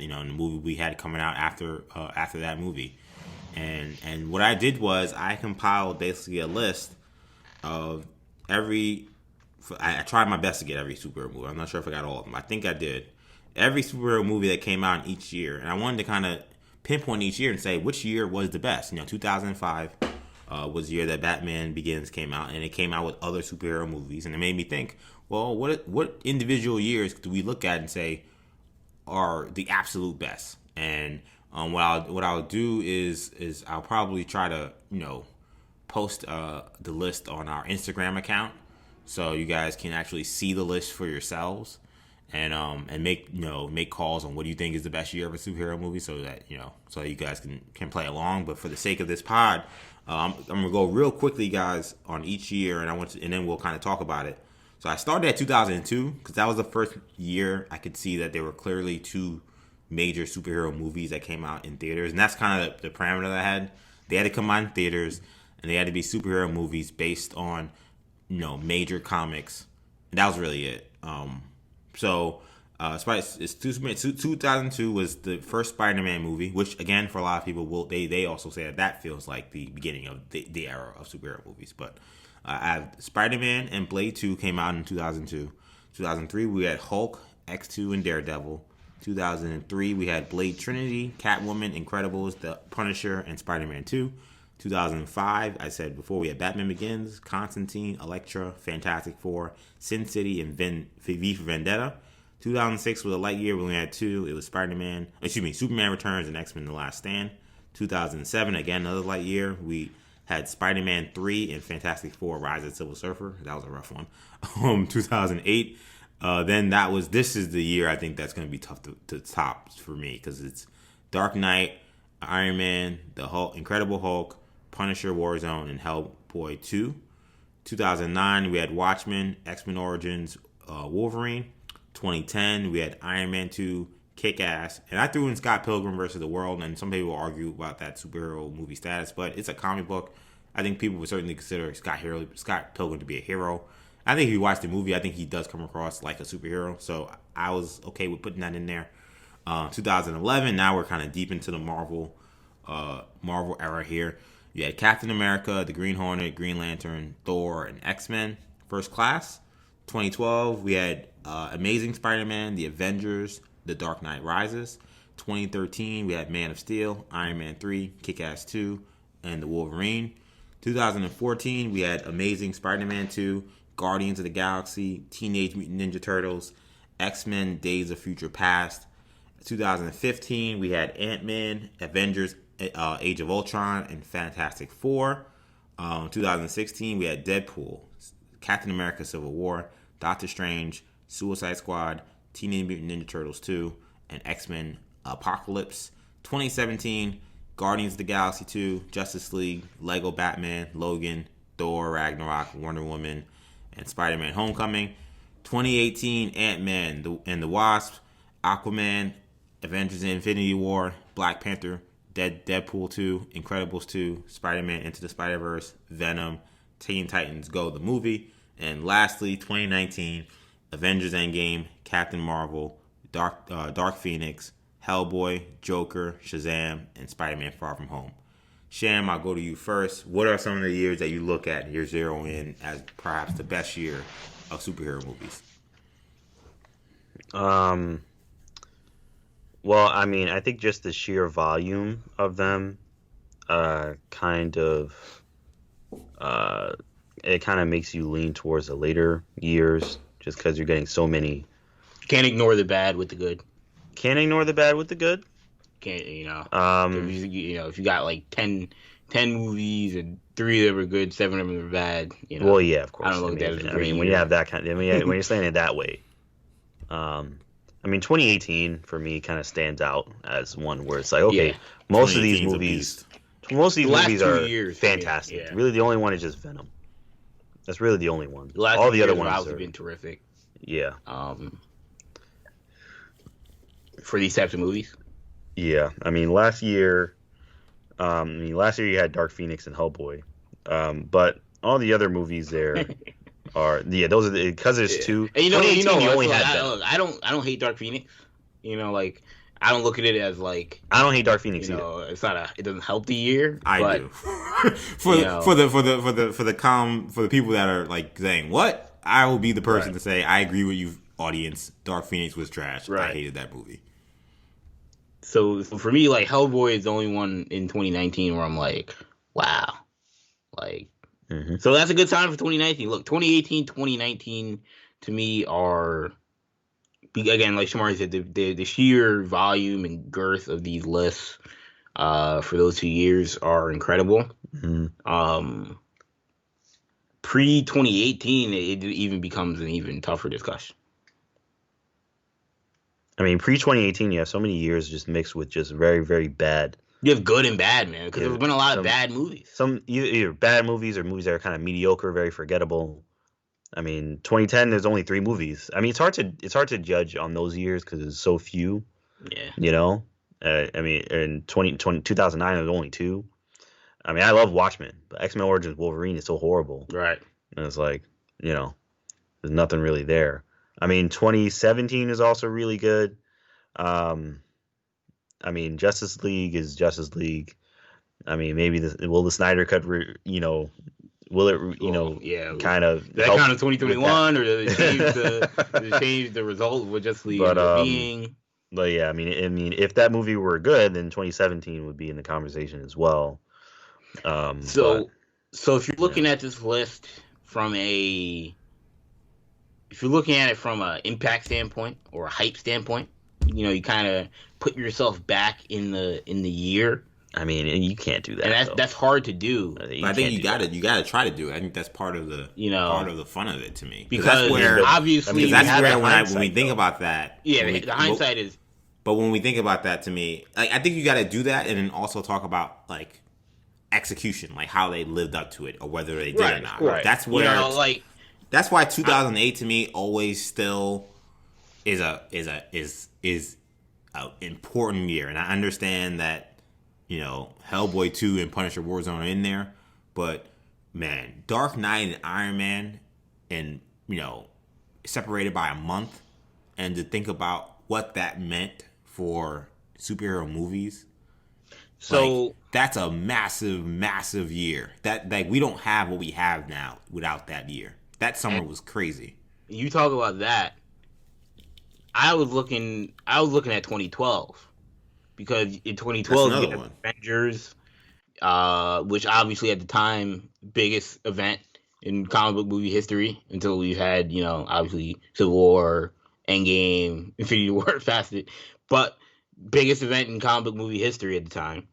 and the movie we had coming out after that movie. And what I did was I compiled basically a list of every. I tried my best to get every superhero movie. I'm not sure if I got all of them. I think I did. Every superhero movie that came out in each year, and I wanted to kind of pinpoint each year and say which year was the best. 2005 was the year that Batman Begins came out, and it came out with other superhero movies, and it made me think, well, what individual years do we look at and say are the absolute best? And what I'll do is I'll probably try to post the list on our Instagram account, so you guys can actually see the list for yourselves, and make calls on what do you think is the best year of a superhero movie, so that so you guys can play along. But for the sake of this pod, I'm gonna go real quickly, guys, on each year, and then we'll kind of talk about it. So I started at 2002 because that was the first year I could see that there were clearly two major superhero movies that came out in theaters, and that's kind of the parameter that I had. They had to come out in theaters, and they had to be superhero movies based on major comics, and that was really it. So 2002 was the first Spider-Man movie, which again for a lot of people they also say that feels like the beginning of the era of superhero movies. But I have Spider-Man and Blade 2 came out in 2002. 2003 we had Hulk, X2, and Daredevil. 2003 we had Blade Trinity, Catwoman, Incredibles, The Punisher, and Spider-Man 2. 2005, I said before, we had Batman Begins, Constantine, Elektra, Fantastic Four, Sin City, and V for Vendetta. 2006 was a light year. We only had two. It was Superman Returns and X-Men The Last Stand. 2007, again, another light year. We had Spider-Man 3 and Fantastic Four, Rise of the Silver Surfer. That was a rough one. 2008, then this is the year I think that's going to be tough to top for me, because it's Dark Knight, Iron Man, The Hulk, Incredible Hulk, Punisher, Warzone, and Hellboy 2. 2009, we had Watchmen, X-Men Origins, Wolverine. 2010, we had Iron Man 2, Kick-Ass, and I threw in Scott Pilgrim versus the World, and some people argue about that superhero movie status, but it's a comic book. I think people would certainly consider Scott Pilgrim to be a hero. I think if you watch the movie, I think he does come across like a superhero, so I was okay with putting that in there. 2011, now we're kind of deep into the Marvel era here. You had Captain America, the Green Hornet, Green Lantern, Thor, and X-Men First Class. 2012, we had Amazing Spider-Man, The Avengers, The Dark Knight Rises. 2013, we had Man of Steel, Iron Man 3, Kick-Ass 2, and The Wolverine. 2014, we had Amazing Spider-Man 2, Guardians of the Galaxy, Teenage Mutant Ninja Turtles, X-Men Days of Future Past. 2015, we had Ant-Man, Avengers, Age of Ultron, and Fantastic Four. 2016, we had Deadpool, Captain America Civil War, Doctor Strange, Suicide Squad, Teenage Mutant Ninja Turtles 2, and X-Men Apocalypse. 2017, Guardians of the Galaxy 2, Justice League, Lego Batman, Logan, Thor, Ragnarok, Wonder Woman, and Spider-Man Homecoming. 2018, Ant-Man and the Wasp, Aquaman, Avengers Infinity War, Black Panther, Deadpool 2, Incredibles 2, Spider-Man Into the Spider-Verse, Venom, Teen Titans Go the movie, and lastly, 2019, Avengers Endgame, Captain Marvel, Dark Phoenix, Hellboy, Joker, Shazam, and Spider-Man Far From Home. Sham, I'll go to you first. What are some of the years that you look at and you're zeroing in as perhaps the best year of superhero movies? Well, I mean, I think just the sheer volume of them kind of makes you lean towards the later years, just because you're getting so many. Can't ignore the bad with the good. Can't ignore the bad with the good. Can't, if you got like 10 movies and 3 of them are good, 7 of them are bad. Well, yeah, of course. I don't look at that as a great when you have that kind of, when you're saying it that way, 2018 for me kind of stands out as one where it's like, okay, most of these movies are fantastic. Yeah. Really, the only one is just Venom. That's really the only one. All the other ones have been terrific. Yeah. For these types of movies. Yeah, I mean, last year you had Dark Phoenix and Hellboy, but all the other movies there are those are because there's two. And you only had I don't hate Dark Phoenix. I don't look at it as like I don't hate Dark Phoenix either. It's not it doesn't help the year. I do. for the people that are like saying what, I will be the person to say I agree with you, audience. Dark Phoenix was trash. Right. I hated that movie. So for me, like Hellboy is the only one in 2019 where I'm like, wow, like. Mm-hmm. So that's a good sign for 2019. Look, 2018, 2019 to me are. Again, like Shamari said, the sheer volume and girth of these lists for those 2 years are incredible. Mm-hmm. Pre-2018, it even becomes an even tougher discussion. I mean, pre-2018, you have so many years just mixed with just very, very bad. You have good and bad, man, because there's been a lot of bad movies. Some either bad movies or movies that are kind of mediocre, very forgettable. I mean, 2010, there's only 3 movies. I mean, it's hard to judge on those years because there's so few. Yeah. You know? I mean, in 2009, there's only 2. I mean, I love Watchmen, but X-Men Origins Wolverine is so horrible. Right. And it's like, there's nothing really there. I mean, 2017 is also really good. I mean, Justice League is Justice League. I mean, maybe will the Snyder Cut, will it, kind of that kind of 2021, or does it change the result of what Justice League being? But yeah, I mean, if that movie were good, then 2017 would be in the conversation as well. So if you're looking at this list if you're looking at it from an impact standpoint or a hype standpoint, you kind of put yourself back in the year. I mean, and you can't do that. And that's hard to do. I think you gotta try to do it. I think that's part of the part of the fun of it to me. Because that's where obviously that's where when we think about that. Yeah, the hindsight is. But when we think about that, to me, like, I think you got to do that, and then also talk about like execution, like how they lived up to it, or whether they did or not. Right. That's where that's why 2008 to me always still is a important year, and I understand that. Hellboy 2 and Punisher Warzone are in there. But, man, Dark Knight and Iron Man and, separated by a month. And to think about what that meant for superhero movies. So that's a massive, massive year. That we don't have what we have now without that year. That summer was crazy. You talk about that. I was looking at 2012. Because in 2012, you had Avengers, which obviously at the time, biggest event in comic book movie history until we had, obviously Civil War, Endgame, Infinity War, Fasted. But biggest event in comic book movie history at the time.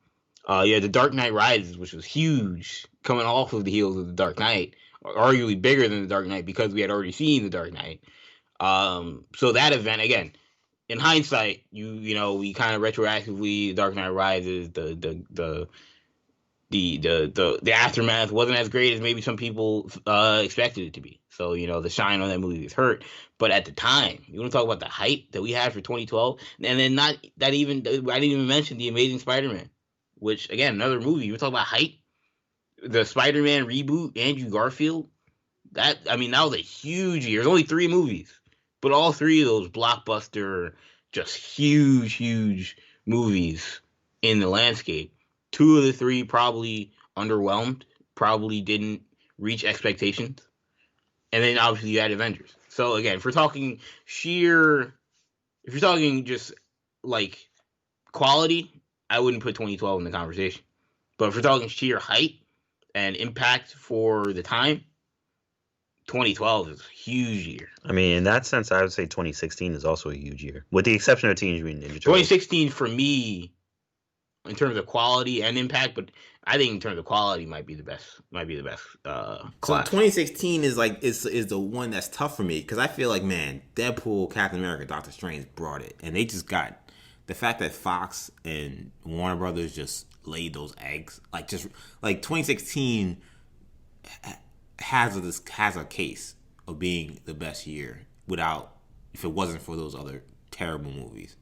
You had The Dark Knight Rises, which was huge, coming off of the heels of The Dark Knight, arguably bigger than The Dark Knight because we had already seen The Dark Knight. So that event, again, in hindsight, we kind of retroactively Dark Knight Rises, the aftermath wasn't as great as maybe some people expected it to be. So the shine on that movie is hurt. But at the time, you want to talk about the hype that we had for 2012, and then not that even I didn't even mention the Amazing Spider-Man, which again another movie. You want to talk about hype, the Spider-Man reboot, Andrew Garfield. That was a huge year. There's only 3 movies. But all 3 of those blockbuster, just huge, huge movies in the landscape. 2 of the 3 probably underwhelmed, probably didn't reach expectations. And then obviously you had Avengers. So again, if you're talking just like quality, I wouldn't put 2012 in the conversation. But if you're talking sheer hype and impact for the time, 2012 is a huge year. I mean, in that sense, I would say 2016 is also a huge year, with the exception of Teenage Mutant Ninja Turtles. 2016 for me, in terms of quality and impact, but I think in terms of quality might be the best. Class. So 2016 is like is the one that's tough for me because I feel like, man, Deadpool, Captain America, Doctor Strange brought it, and they just got the fact that Fox and Warner Brothers just laid those eggs, like 2016. Has a case of being the best year if it wasn't for those other terrible movies.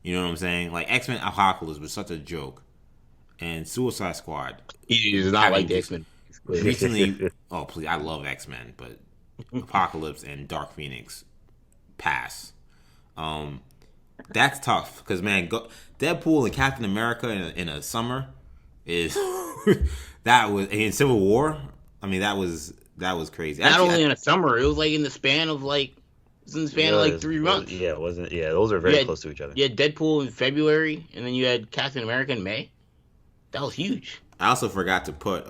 You know what I'm saying? Like X-Men Apocalypse was such a joke, and Suicide Squad. He does not like the X-Men. Recently, oh please, I love X-Men, but Apocalypse and Dark Phoenix pass. That's tough because man, Deadpool and Captain America in a summer is that was in Civil War. I mean, that was crazy. Not only in a summer, it was like in the span of like 3 months. Yeah, it wasn't. Yeah, those are very close to each other. You had Deadpool in February, and then you had Captain America in May. That was huge. I also forgot to put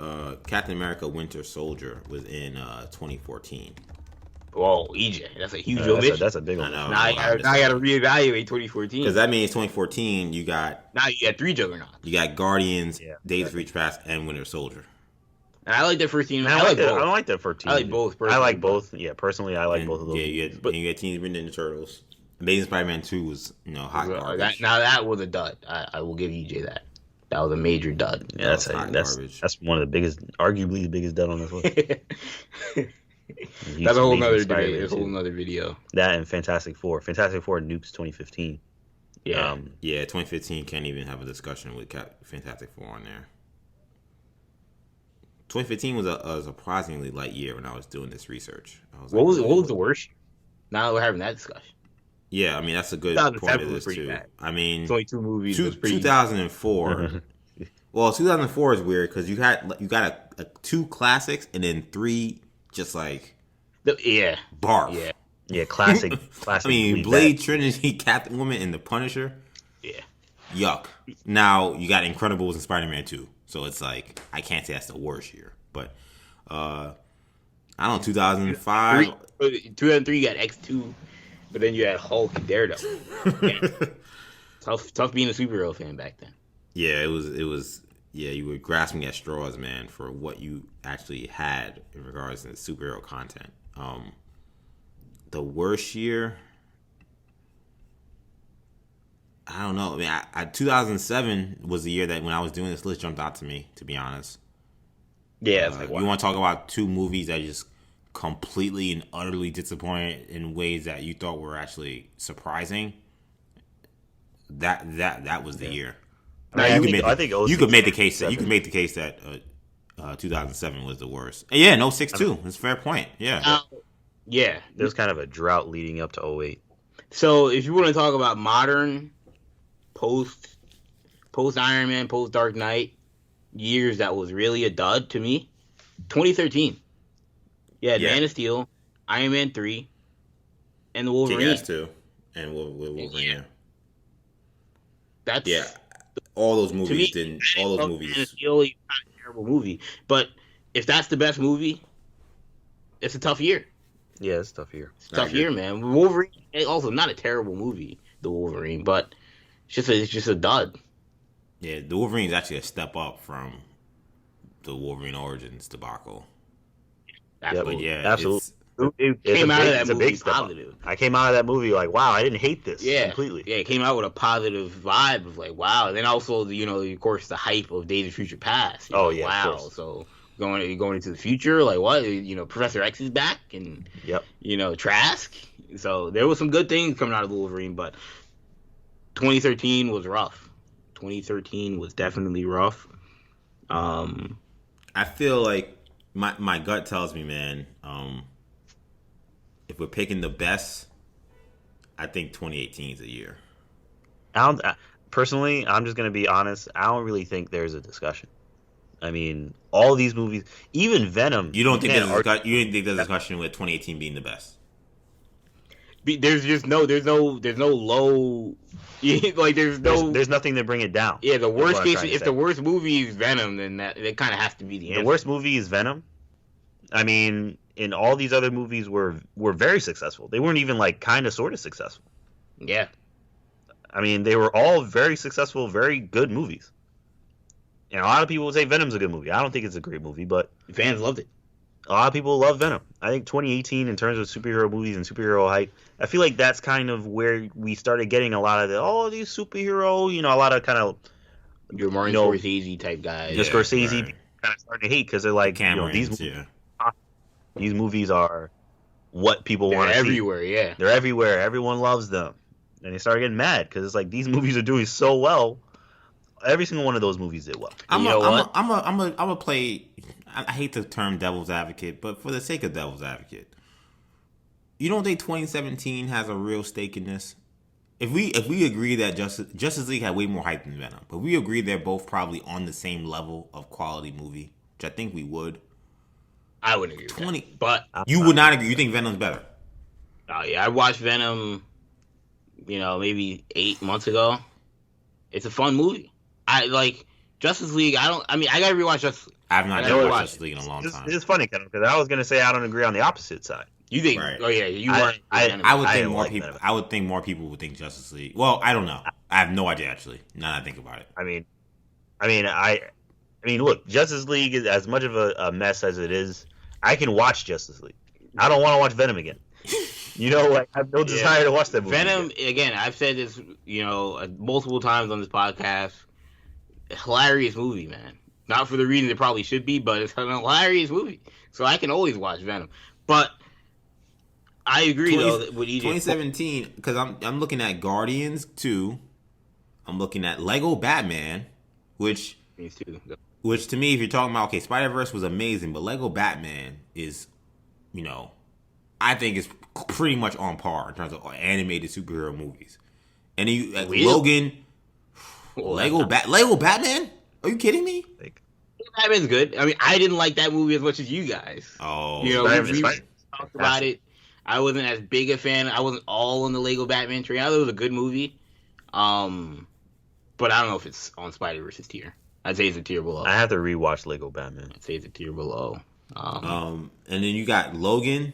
Captain America: Winter Soldier was in 2014. Whoa, EJ, that's a huge omission. That's a big one. Now I got to reevaluate 2014 because that means 2014 you got 3 juggernauts. You got Guardians, Days of Future Past, and Winter Soldier. And I like that first team. I like both. I don't like that first team. I like both. I like both. Yeah, personally, I like both of those. Yeah, you get Teenage Mutant Ninja Turtles. Amazing Spider-Man 2 was hot garbage. That was a dud. I will give EJ that. That was a major dud. Yeah, that's one of the biggest, arguably the biggest dud on this list. That's a whole nother debate. It's a whole nother video. That and Fantastic Four. Fantastic Four nukes 2015. Yeah. 2015 can't even have a discussion with Fantastic Four on there. 2015 was a surprisingly light year when I was doing this research. What was the worst? Now that we're having that discussion. Yeah, I mean that's a good point of this too. Bad. I mean, it's only 2 movies. 2004. Well, 2004 is weird because you got 2 classics and then 3 just like barf. Yeah, classic. I mean, Blade Trinity, Captain Woman, and The Punisher. Yeah, yuck. Now you got Incredibles and Spider-Man 2, so it's like I can't say that's the worst year, but I don't know. 2005, 2003 you got X2, but then you had Hulk and Daredevil. Tough being a superhero fan back then. Yeah, it was. Yeah, you were grasping at straws, man, for what you actually had in regards to superhero content. The worst year, I don't know. I mean, 2007 was the year that when I was doing this list jumped out to me, to be honest. Yeah, it's like, wow. You want to talk about 2 movies that just completely and utterly disappointed in ways that you thought were actually surprising? That was the year. I think you could make the case that 2007 was the worst. And yeah, 06 too. That's a fair point. Yeah. Yeah. There's kind of a drought leading up to 08. So if you want to talk about modern post Iron Man, post Dark Knight years that was really a dud to me, 2013. Yeah, Man of Steel, Iron Man 3, and the Wolverine. Kick-Ass 2, and Wolverine. Yeah. That's all those movies didn't. All those movies. Man of Steel is not a terrible movie, but if that's the best movie, it's a tough year. Yeah, it's a tough year. It's a tough year, man. Wolverine, also not a terrible movie, the Wolverine, but it's just a dud. Yeah, the Wolverine is actually a step up from the Wolverine Origins debacle. Absolutely. Yeah, absolutely. It came out of that movie positive. I came out of that movie like, wow, I didn't hate this completely. Yeah, it came out with a positive vibe of like, wow. And then also, of course, the hype of Days of Future Past. Wow. So going into the future, like what? Professor X is back, and Trask. So there was some good things coming out of Wolverine, but 2013 was rough. 2013 was definitely rough. I feel like my gut tells me, man, if we're picking the best, I think 2018 is a year. Personally, I'm just going to be honest. I don't really think there's a discussion. I mean, all these movies, even Venom. You don't think there's a discussion with 2018 being the best? There's no low. There's nothing to bring it down. Yeah, the worst case, if the worst movie is Venom, then that kind of has to be the answer. The worst movie is Venom. I mean, and all these other movies were very successful. They weren't even like kind of sort of successful. Yeah. I mean, they were all very successful, very good movies. A lot of people would say Venom's a good movie. I don't think it's a great movie, but fans loved it. A lot of people love Venom. I think 2018, in terms of superhero movies and superhero hype, I feel like that's kind of where we started getting a lot of these superhero, a lot of kind of your Martin Scorsese type guys. The Scorsese kind of starting to hate because they're like, these movies are what people want to see. They're everywhere, yeah. They're everywhere. Everyone loves them. And they started getting mad because it's like these movies are doing so well. Every single one of those movies did well. I'm gonna play. I hate the term devil's advocate, but for the sake of devil's advocate, you don't think 2017 has a real stake in this? if we agree that Justice League had way more hype than Venom, but we agree they're both probably on the same level of quality movie, which I think we would. I wouldn't agree with that, but you would not agree. You think Venom's better? Oh yeah, I watched Venom. Maybe 8 months ago. It's a fun movie. I like Justice League. I gotta rewatch Justice League. I've not watched Justice League in a long time. It's funny, because I was gonna say I don't agree on the opposite side. You think? Right. Oh yeah, you weren't. I would think more people. I would think more people would think Justice League. Well, I don't know. I have no idea actually. Now that I think about it. I mean, look, Justice League is as much of a mess as it is. I can watch Justice League. I don't want to watch Venom again. I have no desire to watch that movie. Venom again. I've said this, multiple times on this podcast. Hilarious movie, man. Not for the reason it probably should be, but it's an hilarious movie. So I can always watch Venom. But I agree though with EJ. 2017, because I'm looking at Guardians 2. I'm looking at Lego Batman, which to me, if you're talking about Spider-Verse was amazing, but Lego Batman is, I think is pretty much on par in terms of animated superhero movies. And Logan, Lego Batman? Are you kidding me? Batman's good. I mean, I didn't like that movie as much as you guys. Oh, we talked about it. I wasn't as big a fan. I wasn't all on the Lego Batman train. I thought it was a good movie. But I don't know if it's on Spider-Verse's tier. I'd say it's a tier below. I have to rewatch Lego Batman. I'd say it's a tier below. And then you got Logan,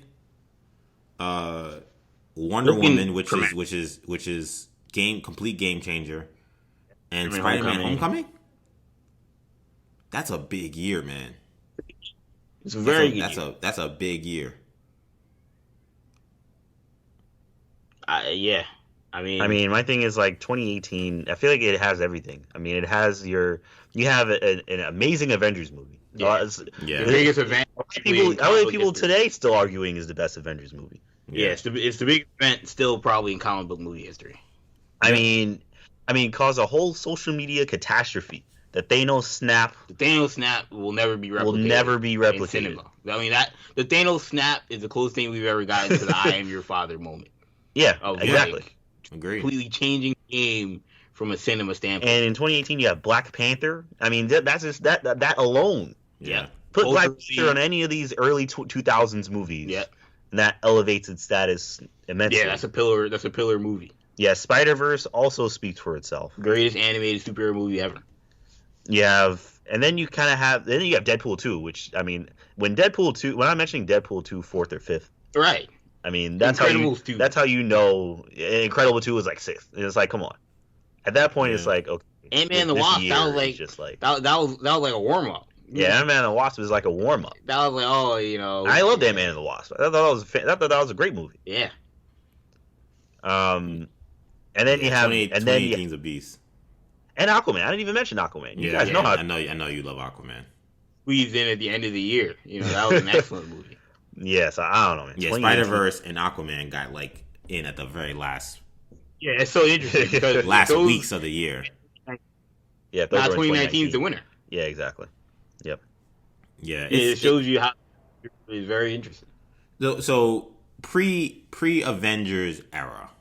Wonder Woman, which is complete game changer, and Spider-Man Homecoming. That's a big year, man. It's a very good year. That's a big year. Yeah. I mean, my thing is 2018. I feel like it has everything. I mean, it has you have an amazing Avengers movie. Yeah. The biggest event. How many people today still arguing is the best Avengers movie? Yeah, it's the biggest event still probably in comic book movie history. I mean, cause a whole social media catastrophe. The Thanos snap. The Thanos snap will never be replicated. In cinema. I mean, the Thanos snap is the closest thing we've ever gotten to the "I am your father" moment. Yeah, exactly. Agreed. Completely changing the game from a cinema standpoint. And in 2018, you have Black Panther. I mean, that's just that alone. Yeah. Put Black Panther on any of these early 2000s movies. Yeah. And that elevates its status immensely. Yeah, that's a pillar movie. Yeah, Spider-Verse also speaks for itself. Greatest animated superhero movie ever. And then you have Deadpool 2, which, I mean, when I'm mentioning Deadpool 2 4th or 5th. Right. I mean, that's how you know Incredible 2 was like 6th. It's like, come on. At that point, it's like, okay. Ant-Man and the Wasp, that was like, that was like a warm-up. Yeah, Ant-Man and the Wasp was like a warm-up. That was like, I loved Ant-Man and the Wasp. I thought that was a great movie. Yeah. And then you have... 2018's a beast. And Aquaman. I didn't even mention Aquaman. You guys know how... I know you love Aquaman. Squeezed in at the end of the year. That was an excellent movie. Yes, I don't know, man. Yeah, Spider-Verse and Aquaman got in at the very last. Yeah, it's so interesting because last weeks of the year. Yeah, now 2019 is the winner. Yeah, exactly. Yep. Yeah, it shows you how it's very interesting. So pre-Avengers era.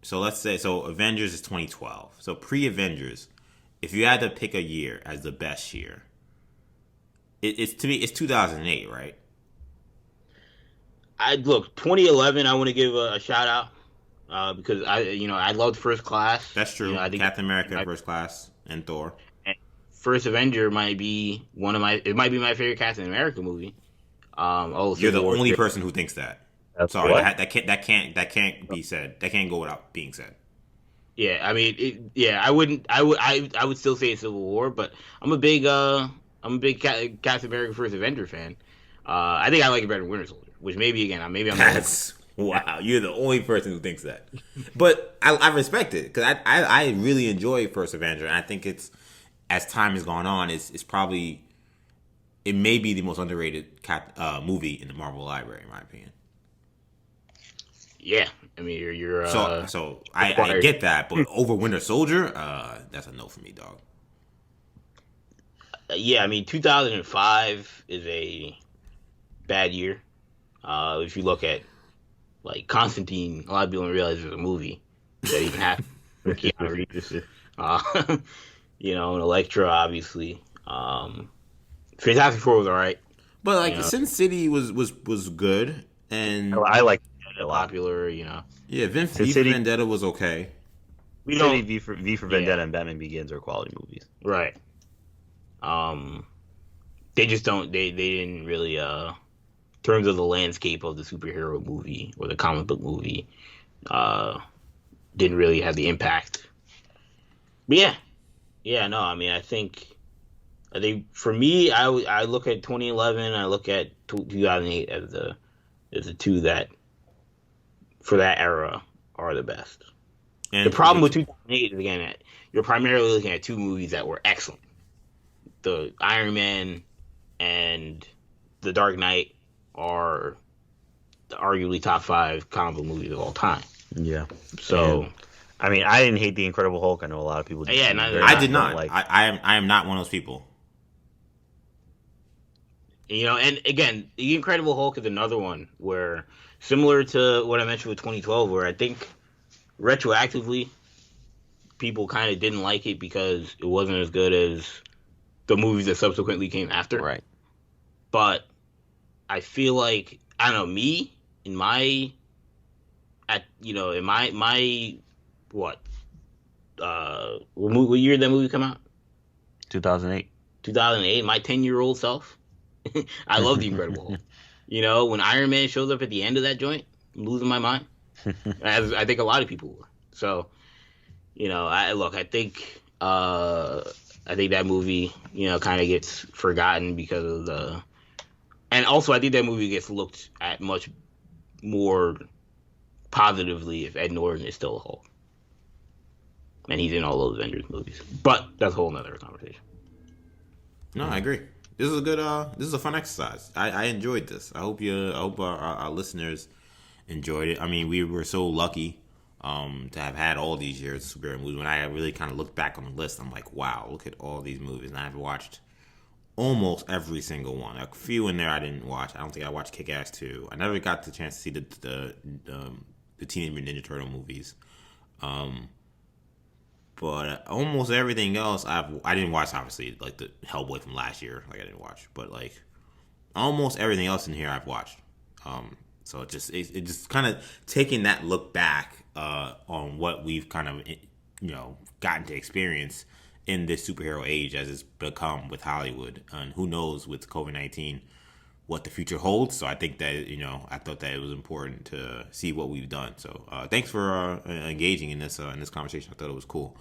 So let's say Avengers is 2012. So pre-Avengers, if you had to pick a year as the best year, it's 2008, right? 2011. I want to give a shout out because I loved First Class. That's true. I think Captain America, First Class, and Thor. And First Avenger might be my favorite Captain America movie. You're the only person who thinks that. That's Sorry, what? that can't be said. That can't go without being said. Yeah, I mean, I would still say Civil War, but I'm a big Captain America First Avenger fan. I think I like it better than Winter Soldier, which maybe I'm wow. You're the only person who thinks that, but I respect it because I really enjoy First Avenger, and I think it's as time has gone on, it may be the most underrated movie in the Marvel library, in my opinion. Yeah, I mean you're so I get that, but over Winter Soldier, that's a no for me, dog. Yeah, I mean 2005 is a bad year. If you look at like Constantine, a lot of people don't realize it was a movie. that even happened with Keanu Reeves. You know, and Electra, obviously. Fantastic Four was alright. But You like know, Sin City was good, and I like it a lot. popular. You know, yeah, Sin V for City, Vendetta was okay. we City, don't. V for Yeah, Vendetta, and Batman Begins are quality movies. right. They just don't. They didn't really. In terms of the landscape of the superhero movie or the comic book movie, uh, didn't really have the impact. But yeah, yeah. No, I mean, I think for me, I look at 2011. I look at 2008 as the two that for that era are the best. The And problem with 2008 is again that you're primarily looking at two movies that were excellent: the Iron Man and the Dark Knight are arguably top five comic book movies of all time. Yeah. So, and, I mean, I didn't hate the Incredible Hulk. I know a lot of people. Yeah, neither I did don't not. like. I am not one of those people. you know, and again, the Incredible Hulk is another one where, similar to what I mentioned with 2012, where I think retroactively people kind of didn't like it because it wasn't as good as the movies that subsequently came after. Right. But I feel like, I don't know, me in my what what year did that movie come out? 2008. 2008. My 10-year-old self, I love the Incredible Hulk. You know, when Iron Man shows up at the end of that joint, I'm losing my mind, as I think a lot of people were. So, you know, I think that movie, you know, kind of gets forgotten because of and also I think that movie gets looked at much more positively if Ed Norton is still a Hulk. And he's in all those Avengers movies. But that's a whole nother conversation. No, I agree. This is a good. This is a fun exercise. I enjoyed this. I hope our listeners enjoyed it. I mean, we were so lucky to have had all these years of superhero movies. When I really kind of looked back on the list, I'm like, wow, look at all these movies. And I've watched almost every single one. A few in there I didn't watch. I don't think I watched Kick-Ass 2. I never got the chance to see the Teenage Mutant Ninja Turtle movies. But almost everything else I didn't watch, obviously, like the Hellboy from last year, like I didn't watch. But like almost everything else in here I've watched. So it just kind of taking that look back on what we've kind of gotten to experience in this superhero age as it's become with Hollywood, and who knows with COVID-19 what the future holds. So I think that I thought that it was important to see what we've done. So thanks for engaging in this conversation. I thought it was cool.